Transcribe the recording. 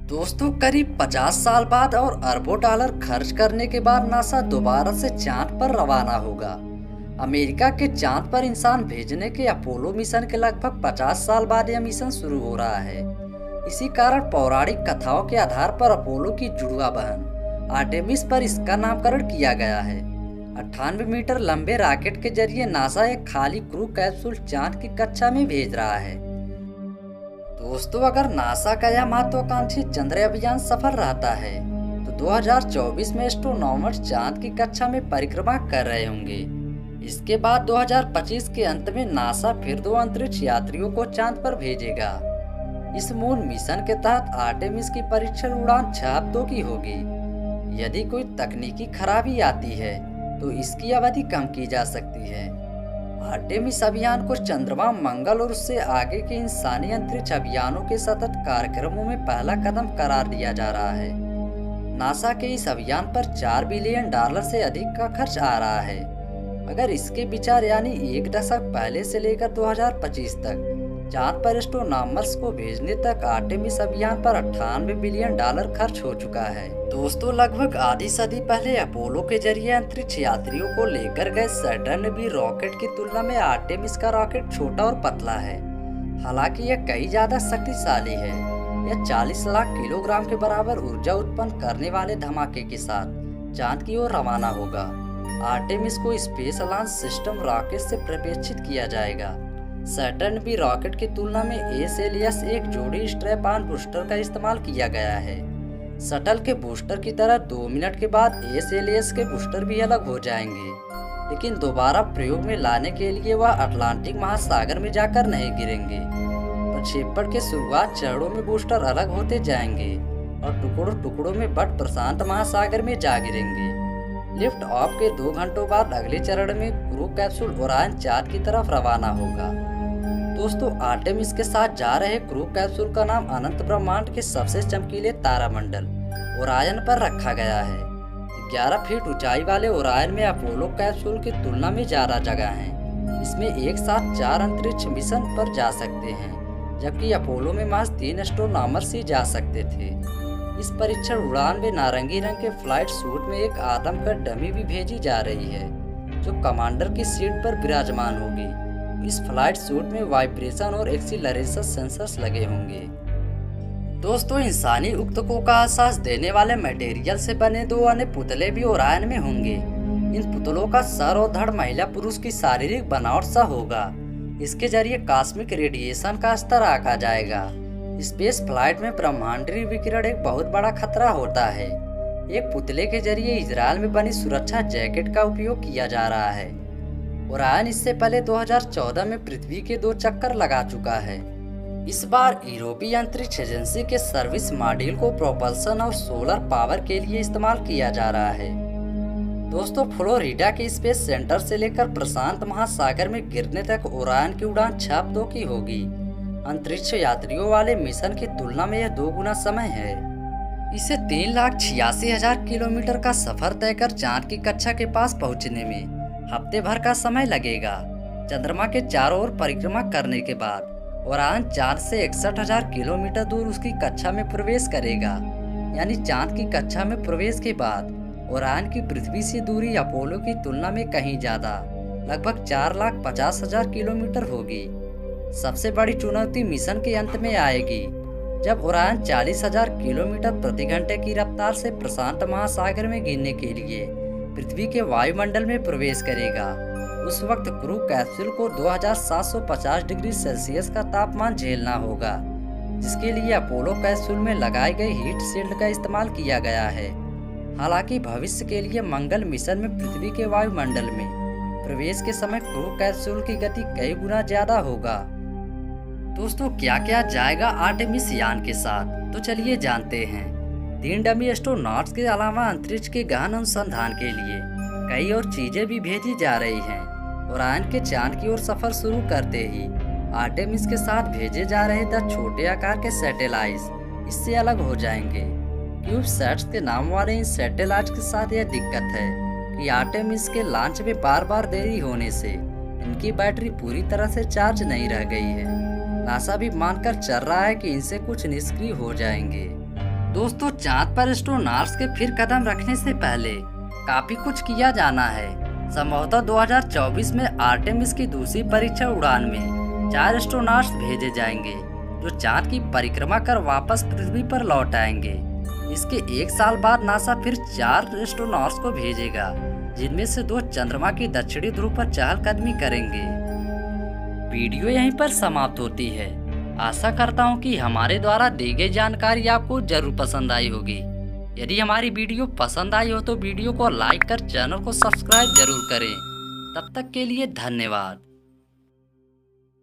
दोस्तों, करीब 50 साल बाद और अरबों डॉलर खर्च करने के बाद नासा दोबारा से चांद पर रवाना होगा। अमेरिका के चांद पर इंसान भेजने के अपोलो मिशन के लगभग 50 साल बाद यह मिशन शुरू हो रहा है। इसी कारण पौराणिक कथाओं के आधार पर अपोलो की जुड़वा बहन आर्टेमिस पर इसका नामकरण किया गया है। 98 मीटर लंबे रॉकेट के जरिए नासा एक खाली क्रू कैप्सूल चांद की कक्षा में भेज रहा है। दोस्तों, अगर नासा का यह महत्वाकांक्षी चंद्र अभियान सफल रहता है तो 2024 में एस्ट्रोनॉमर्स चांद की कक्षा में परिक्रमा कर रहे होंगे। इसके बाद 2025 के अंत में नासा फिर 2 अंतरिक्ष यात्रियों को चांद पर भेजेगा। इस मून मिशन के तहत आर्टेमिस की परीक्षण उड़ान 6 हफ्तों की होगी। यदि कोई तकनीकी खराबी आती है तो इसकी अवधि कम की जा सकती है। आर्टेमिस अभियान को चंद्रमा, मंगल और उससे आगे के इंसानी अंतरिक्ष अभियानों के सतत कार्यक्रमों में पहला कदम करार दिया जा रहा है। नासा के इस अभियान पर $4 बिलियन से अधिक का खर्च आ रहा है। अगर इसके विचार यानी 1 दशक पहले से लेकर 2025 तक चांद पर एस्ट्रोनॉमर्स को भेजने तक आर्टेमिस अभियान पर $98 बिलियन खर्च हो चुका है। दोस्तों, लगभग आधी सदी पहले अपोलो के जरिए अंतरिक्ष यात्रियों को लेकर गए सैटर्न V रॉकेट की तुलना में आर्टेमिस का रॉकेट छोटा और पतला है। हालांकि यह कई ज्यादा शक्तिशाली है। यह 40 लाख किलोग्राम के बराबर ऊर्जा उत्पन्न करने वाले धमाके के साथ चांद की ओर रवाना होगा। आर्टेमिस को स्पेस लॉन्च सिस्टम रॉकेट से प्रक्षेपित किया जाएगा। सैटर्न V रॉकेट की तुलना में एसएलएस एक जोड़ी स्ट्रैप ऑन बूस्टर का इस्तेमाल किया गया है। शटल के बूस्टर की तरह 2 मिनट के बाद एसएलएस के बूस्टर भी अलग हो जाएंगे, लेकिन दोबारा प्रयोग में लाने के लिए वह अटलांटिक महासागर में जाकर नहीं गिरेंगे। प्रक्षेपण के शुरुआत चरणों में बूस्टर अलग होते जाएंगे और टुकड़ों टुकड़ों में बट प्रशांत महासागर में जा गिरेंगे। लिफ्ट ऑफ के 2 घंटों बाद अगले चरण में क्रू कैप्सूल ओरायन चांद की तरफ रवाना होगा। दोस्तों, आर्टेमिस के साथ जा रहे क्रू कैप्सूल का नाम अनंत ब्रह्मांड के सबसे चमकीले तारामंडल ओरायन पर रखा गया है। 11 फीट ऊंचाई वाले ओरायन में अपोलो कैप्सूल की तुलना में ज्यादा जगह है। इसमें एक साथ 4 अंतरिक्ष मिशन पर जा सकते हैं, जबकि अपोलो में महज 3 एस्ट्रोनॉमर्स ही जा सकते थे। इस परीक्षण उड़ान में नारंगी रंग के फ्लाइट सूट में एक आदमकद डमी भी भेजी जा रही है, जो कमांडर की सीट पर विराजमान होगी। इस फ्लाइट सूट में वाइब्रेशन और एक्सीलरेशन सेंसर्स लगे होंगे। दोस्तों, इंसानी ऊतकों का एहसास देने वाले मटेरियल से बने 2 अन्य पुतले भी ओरायन में होंगे। इन पुतलों का सर और धड़ महिला पुरुष की शारीरिक बनावट सा होगा। इसके जरिए कॉस्मिक रेडिएशन का स्तर आंका जाएगा। स्पेस फ्लाइट में ब्रह्मांडीय विकिरण एक बहुत बड़ा खतरा होता है। एक पुतले के जरिए इजरायल में बनी सुरक्षा जैकेट का उपयोग किया जा रहा है। ओरायन इससे पहले 2014 में पृथ्वी के 2 चक्कर लगा चुका है। इस बार यूरोपीय अंतरिक्ष एजेंसी के सर्विस मॉड्यूल को प्रोपल्सन और सोलर पावर के लिए इस्तेमाल किया जा रहा है। दोस्तों, फ्लोरिडा के स्पेस सेंटर से लेकर प्रशांत महासागर में गिरने तक ओरायन की उड़ान 6 हफ्तों की होगी। अंतरिक्ष यात्रियों वाले मिशन की तुलना में यह 2 गुना समय है। इसे 3,86,000 किलोमीटर का सफर तय कर चांद की कक्षा के पास पहुंचने में हफ्ते भर का समय लगेगा। चंद्रमा के चारों ओर परिक्रमा करने के बाद ओरायन चांद से 61,000 किलोमीटर दूर उसकी कक्षा में प्रवेश करेगा। यानी चांद की कक्षा में प्रवेश के बाद ओरायन की पृथ्वी से दूरी अपोलो की तुलना में कहीं ज्यादा, लगभग 4,50,000 किलोमीटर होगी। सबसे बड़ी चुनौती मिशन के अंत में आएगी, जब ओरायन 40,000 किलोमीटर प्रति घंटे की रफ्तार से प्रशांत महासागर में गिरने के लिए पृथ्वी के वायुमंडल में प्रवेश करेगा। उस वक्त क्रू कैप्सूल को 2750 डिग्री सेल्सियस का तापमान झेलना होगा, जिसके लिए अपोलो कैप्सूल में लगाई गई हीट शील्ड का इस्तेमाल किया गया है। हालांकि भविष्य के लिए मंगल मिशन में पृथ्वी के वायुमंडल में प्रवेश के समय क्रू कैप्सूल की गति कई गुना ज्यादा होगा। दोस्तों, क्या क्या जाएगा आर्टेमिस यान के साथ, तो चलिए जानते हैं। 3 डमी एस्ट्रोनॉट्स के अलावा अंतरिक्ष के गहन अनुसंधान के लिए कई और चीजें भी भेजी जा रही हैं। ओरायन के चांद की ओर सफर शुरू करते ही आर्टेमिस के साथ भेजे जा रहे 10 छोटे आकार के सैटेलाइट्स इससे अलग हो जाएंगे। क्यूबसैट्स के नाम वाले इन सैटेलाइट्स के साथ यह दिक्कत है कि आर्टेमिस के लॉन्च में बार बार देरी होने से इनकी बैटरी पूरी तरह से चार्ज नहीं रह गई है। नासा भी मानकर चल रहा है कि इनसे कुछ निष्क्रिय हो जाएंगे। दोस्तों, चांद पर एस्ट्रोनॉट्स के फिर कदम रखने से पहले काफी कुछ किया जाना है। संभवतः 2024 में आर्टेमिस की दूसरी परीक्षण उड़ान में 4 एस्ट्रोनॉट्स भेजे जाएंगे जो चांद की परिक्रमा कर वापस पृथ्वी पर लौट आएंगे। इसके 1 साल बाद नासा फिर 4 एस्ट्रोनॉट्स को भेजेगा, जिनमें से 2 चंद्रमा की दक्षिणी ध्रुव पर चहलकदमी करेंगे। वीडियो यहीं पर समाप्त होती है। आशा करता हूँ कि हमारे द्वारा दी गई जानकारी आपको जरूर पसंद आई होगी। यदि हमारी वीडियो पसंद आई हो तो वीडियो को लाइक कर चैनल को सब्सक्राइब जरूर करें। तब तक के लिए धन्यवाद।